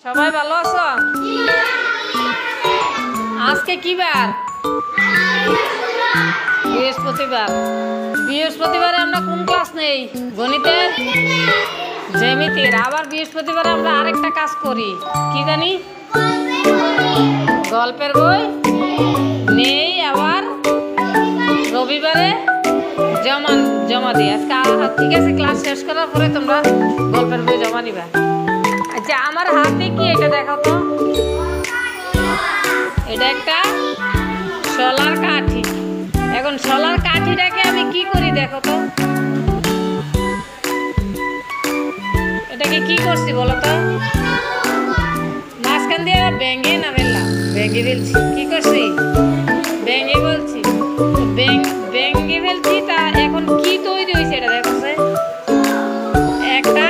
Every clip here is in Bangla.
সবাই ভালো আছো? আজকে কি বার? বৃহস্পতিবার। বৃহস্পতিবারে আমরা কোন ক্লাস নেই? গণিতের, জ্যামিতির। আবার বৃহস্পতিবারে আমরা আরেকটা কাজ করি, কি জানি? গল্পের বই নেই। আবার রবিবারে জমা দিই। আজকে ঠিক আছে, ক্লাস শেষ করার পরে তোমরা গল্পের বই জমা নিবা। আচ্ছা, আমার হাতে কি এটা দেখো তো। এটা একটা শলার কাঠি। এখন শলার কাঠিটাকে আমি কি করি দেখো তো। এটাকে কি করছি বলো তো? মাঝখান দিয়ে ব্যাঙ্গে না ফেললাম, ব্যাঙ্গে ফেলছি। কি করছি? ব্যাঙ্গে বলছি, ব্যাঙ্গে ফেলছি। তা এখন কি তৈরি হয়েছে এটা দেখো। একটা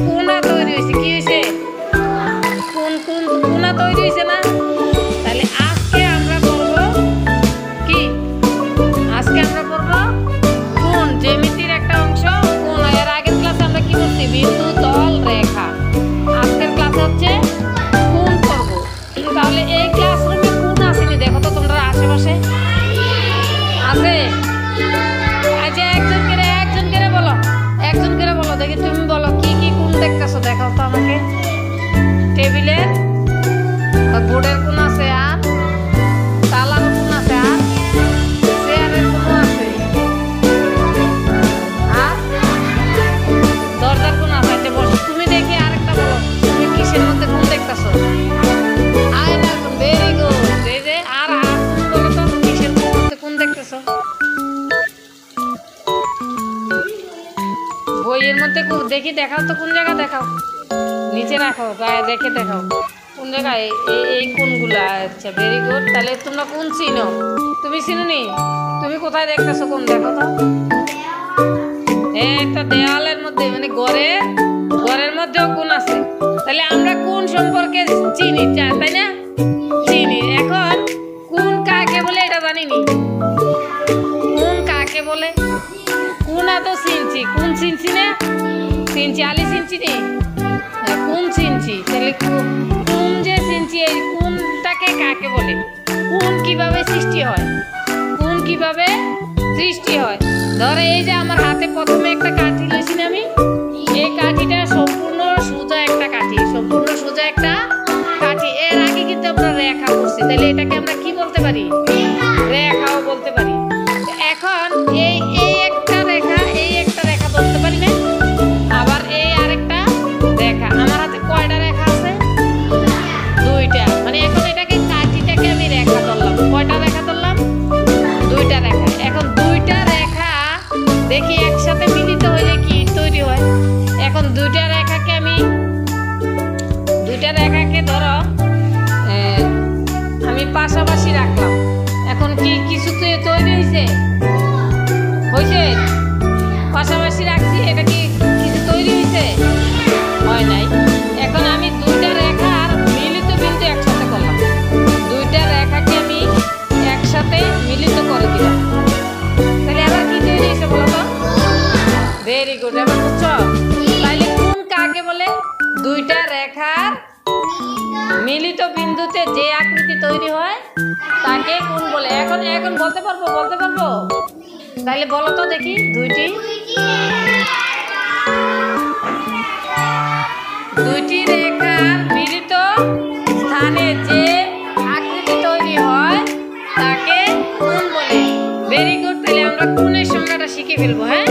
কোনা তৈরি হয়েছে। কি হয়েছে? কোনা তৈরি হয়েছে না? তাহলে আজকে আমরা করব কি? আজকে আমরা করব কোণ, জ্যামিতির একটা অংশ কোণ। এর আগের ক্লাসে আমরা কি করছি? বিন্দু, তল, রেখা। আজকের ক্লাসে হচ্ছে কোণ করব। তাহলে এই ক্লাসরুমে কোণ আসেনি দেখো তো তোমরা আশেপাশে আছে? আচ্ছা, একজন করে বলো, একজন করে বলো দেখি। তুমি বলো কি কি কোণ দেখতেছো দেখাও তো আমাকে। টেবিলের, বোর্ডের কোণ আছে, আর তালার কোণ আছে, আর চেয়ারের কোণ আছে, আর দরজার কোণ আছে। আচ্ছা বসো, তুমি দেখি আরেকটা বলো। তুমি কিসের মধ্যে কোণ দেখতেছো? আয়নার কোণ। Very good. এই যে আর তুমি বলো তো কিসের মধ্যে কোণ দেখতেছো? বইয়ের মধ্যে দেখি, দেখাও তো কোন জায়গা। দেখাও, নিচে রাখো, গায়ে রেখে দেখাও কোন জায়গায় এই কোনগুলা। আচ্ছা, ভেরি গুড। তাহলে তোমরা কোন চিনো? তুমি চিনোনি? তুমি কোথায় দেখতেছো কোন দেখো তো? একটা দেওয়ালের মধ্যে, মানে ঘরের মধ্যেও কোন আছে। তাহলে আমরা কোন সম্পর্কে চিনি, তাই না? চিনি। এখন কোন কাকে বলে এটা জানিনি। কোন কাকে বলে? কোনা তো চিনছি। কোন চিনছি না? চিনছি। আলি চিনছি নি? কোন চিনছি। তাহলে কোন যে চিনছি, এই কোনটাকে কাকে বলে? কোন কিভাবে সৃষ্টি হয়? কোন কিভাবে সৃষ্টি হয়? ধরে এই যে আমার হাতে প্রথমে একটা কাঠি লইছি না আমি। এই কাঠিটা সম্পূর্ণ সোজা একটা কাঠি, সম্পূর্ণ সোজা একটা কাঠি। এর আগে কিন্তু আমরা রেখা করছি। তাহলে এটাকে আমরা কি বলতে পারি? রেখাও বলতে পারি। এখন এই একটা রেখা, এই একটা রেখা বলতে পারি না? আবার এই আরেকটা রেখা। আমার হাতে কয়টা রেখা আছে? দুইটা। মানে এখন এটাকে কাঠিটাকে আমি রেখা ধরলাম। কয়টা রেখা ধরলাম? দুইটা রেখা। এখন দুইটা রেখা দেখি একসাথে মিলিত হইলে কি তৈরি হয়। এখন দুইটা রেখাকে ধরো আমি পাশাপাশি রাখলাম। এখন কি কিছু তৈরি হয়েছে? পাশাপাশি রাখছি, এটা কি কিছু তৈরি হয়েছে? হয় নাই। এখন আমি দুইটা রেখার মিলিত বিন্দু একসাথে করলাম। দুইটা রেখাকে আমি একসাথে মিলিত করে দিলাম। তাহলে আবার কি তৈরি হয়েছে বলো তো? Very good. এবার বুঝছো? তাহলে কোন কাকে বলে? দুইটা রেখার মিলিত বিন্দুতে যে আকৃতি তৈরি হয় তাকে কোন বলে। এখন বলতে পারবো? তাহলে বলো তো দেখি। দুইটি রেখার মিলিত স্থানে যে আকৃতি তৈরি হয় তাকে কোন বলে। Very good. তাহলে আমরা কোণের সংজ্ঞাটা শিখে ফেলবো। হ্যাঁ,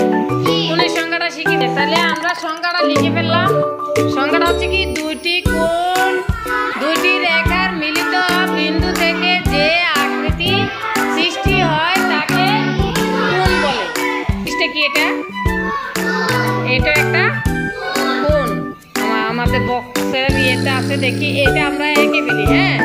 কোণের সংজ্ঞাটা শিখে ফেল। তাহলে আমরা সংজ্ঞাটা লিখে ফেললাম। সংজ্ঞাটা হচ্ছে কি? দুইটি কোণ, দুইটি রেখার মিলিত বিন্দু থেকে যে আকৃতি সৃষ্টি হয় তাকে কোণ বলে। কি এটা? এটা একটা কোণ। আমাদের বক্সের ইয়েটা আছে, দেখি এটা আমরা এঁকে ফেলি। হ্যাঁ,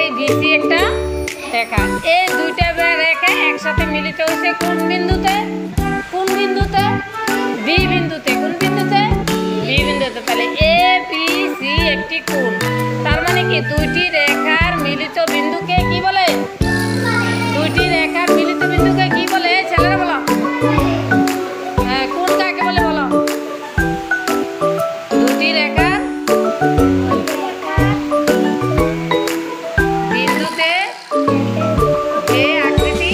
এই বিসি একটা রেখা। এই দুইটা রেখা একসাথে মিলিত হয়েছে কোন বিন্দুতে? কোন বিন্দুতে? বি বিন্দুতে। কোন বিন্দুতে? বি বিন্দুতে। তাহলে এ বি সি একটি কোণ। তার মানে কি দুইটি রেখার মিলিত বিন্দুকে কি বলে? দুইটি রেখার মিলিত বিন্দুকে কি বলে? ছেলেরা বলো। হ্যাঁ, কোণ কাকে বলে বলো? দুটি রেখার বিন্দুতে যে আকৃতি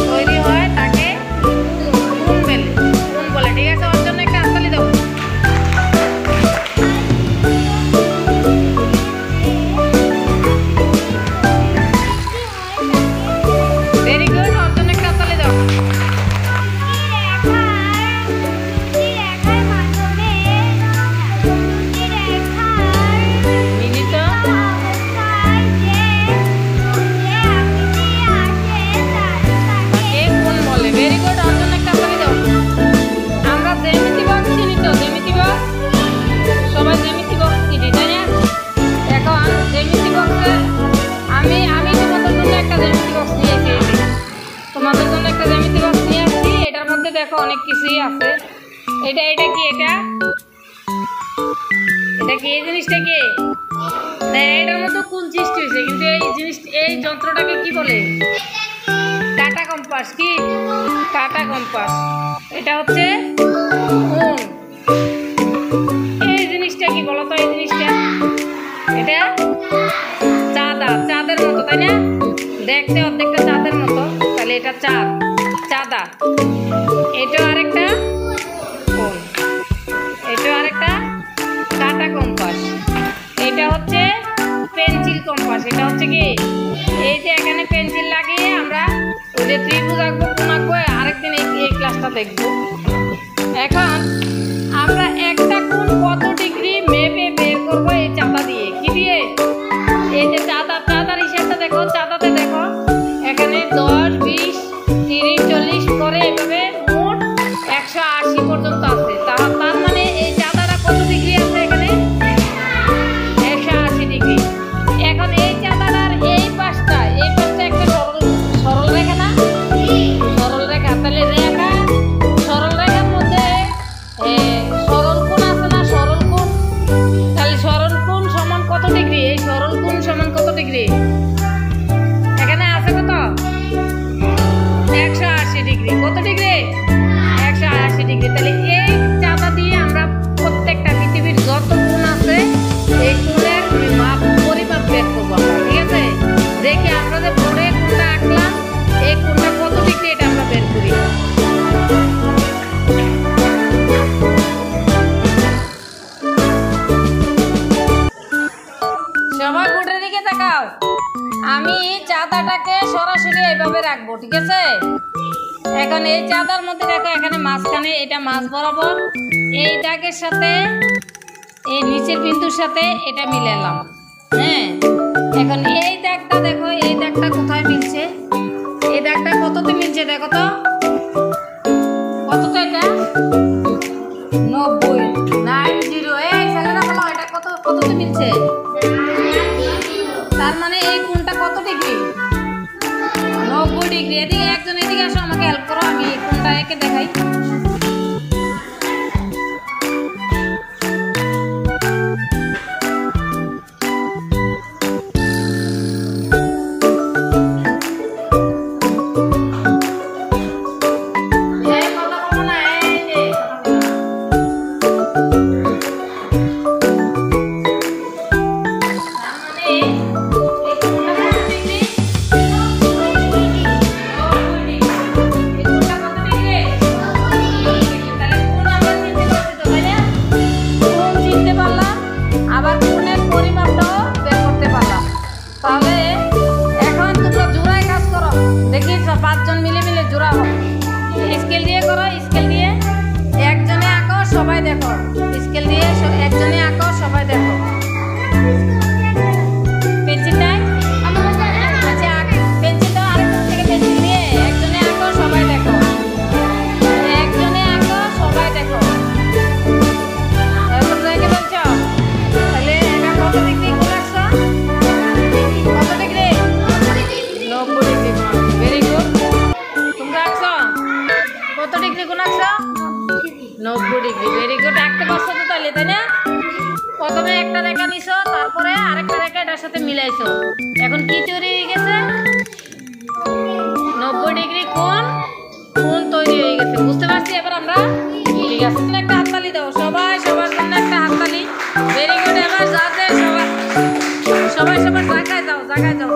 তৈরি হয় তাকে কোণ বলে। কোণ বলে। ঠিক আছে, ওর জন্য একটা হাততালি দাও। ভেরি গুড, ওর জন্য একটা হাততালি দাও। মিলিত তাকে কোণ বলে। ভেরি গুড, ওর জন্য একটা হাততালি দাও। আমরা জ্যামিতি বক্স চিনি তো? জ্যামিতি বক্স সবাই জ্যামিতি বক্স চিনি, তাই না? এখন জ্যামিতি বক্সে আমি তোমাদের জন্য একটা জ্যামিতি বক্স নিয়ে এসেছি। তোমাদের জন্য একটা জ্যামিতি বক্স নিয়ে আসছি। এটার মধ্যে দেখো অনেক কিছুই আছে। এটা কি? এটা কি? এই জিনিসটা কি? এটার মধ্যে কোন সৃষ্টি হয়েছে, কিন্তু এই যন্ত্রটাকে কি বলে? কাটা কম্পাস। কি? কাটা কম্পাস। এটা হচ্ছে কোণ। এই জিনিসটা কি বলো তো? এই জিনিসটা এটা চাঁদের মতো, তাই না? দেখতে অর্ধেকটা চাঁদের মতো। তাহলে এটা চাঁদা। এটাও আরেকটা কোণ। এটাও আরেকটা কাটা কম্পাস। এটা হচ্ছে পেন্সিল কম্পাস। এটা হচ্ছে কি? এই যে এখানে পেন্সিল লাগিয়ে আমরা ওই যে ত্রিভুজ আঁকবো, কোণ আঁকবো, আরেকদিন এই ক্লাসটা দেখবো। এখন আমরা একটা কোণ কত ডিগ্রি মেপে বের করবো এই চাঁদা দিয়ে। কি দিয়ে? এই যে চাঁদার হিসাবটা দেখো। চাঁদাতে দেখো এখানে 10, 20, 30, 40 করে এভাবে মোট 180 পর্যন্ত আছে। তার মানে এই চাঁদাটা কত ডিগ্রি আছে এখানে? 180 ডিগ্রি। এখন এই চাঁদাটার এই পাশটা একটা সরল রেখা না? সরল রেখা। তাহলে সরল রেখার মধ্যে সরল কোণ আছে না? সরল কোণ। তাহলে সরল কোণ সমান কত ডিগ্রি? এই সরল কোণ সমান কত ডিগ্রি? এখানে আছে কত? 180 ডিগ্রি। কত ডিগ্রি? 180 ডিগ্রি। তাহলে এই চাঁদা দিয়ে আমরা প্রত্যেকটা পৃথিবীর যত কোণ আছে এই কোণের পরিমাপ বের করবো আমরা। ঠিক আছে, দেখি আমরা যে পরে কোণটা আঁকলাম এই কোণটা কত ডিগ্রি এটা আমরা বের করি। সবাই বোর্ডের দিকে তাকাও। আমি চাঁদাটাকে সরাসরি এইভাবে রাখবো। ঠিক আছে, এখন এই চাঁদার মধ্যে দেখো এখানে মাঝখানে এটা মাছ বরাবর এই দাগের সাথে এই নিচের বিন্দুর সাথে এটা মিলালাম। হ্যাঁ, এখন এই দাগটা দেখো, এই দাগটা কোথায় মিলছে? এই দাগটা কততে মিলছে দেখো তো? কতটা? এটা 90, 90। এই ছেলেরা বলো এটা কততে মিলছে? তার মানে এই কোণটা কত ডিগ্রি? 90 ডিগ্রি। এদিকে একজন এদিকে আসো, আমাকে হেল্প করো, আমি এই কোণটা একে দেখাই। পাঁচজন মিলে জোড়া হোক। স্কেল দিয়ে করো, স্কেল দিয়ে একজনে আঁকো, সবাই দেখো। স্কেল দিয়ে একজনে আঁকো, সবাই দেখো। পেন্সিলটা আচ্ছা, পেন্সিলটা আরেকজন থেকে পেন্সিল দিয়ে একজনে আঁকো, সবাই দেখো। একজনে আঁকো, সবাই দেখো। দেখে বলছো তাহলে এটা কত ডিগ্রি করে রাখছো? তাই না? প্রথমে একটা রেখা নিছো, তারপরে আরেকটা রেখা এটার সাথে মিলাইছো। এখন কি তৈরি হয়ে গেছে? 90 ডিগ্রি কোণ তৈরি হয়ে গেছে। বুঝতে পারছি এবার আমরা? ঠিক আছে, একটা হাততালি দাও সবাই, সবার জন্য একটা হাততালি। Very good. এবার যাতে সবাই সবার জায়গায় যাও, জায়গায় যাও।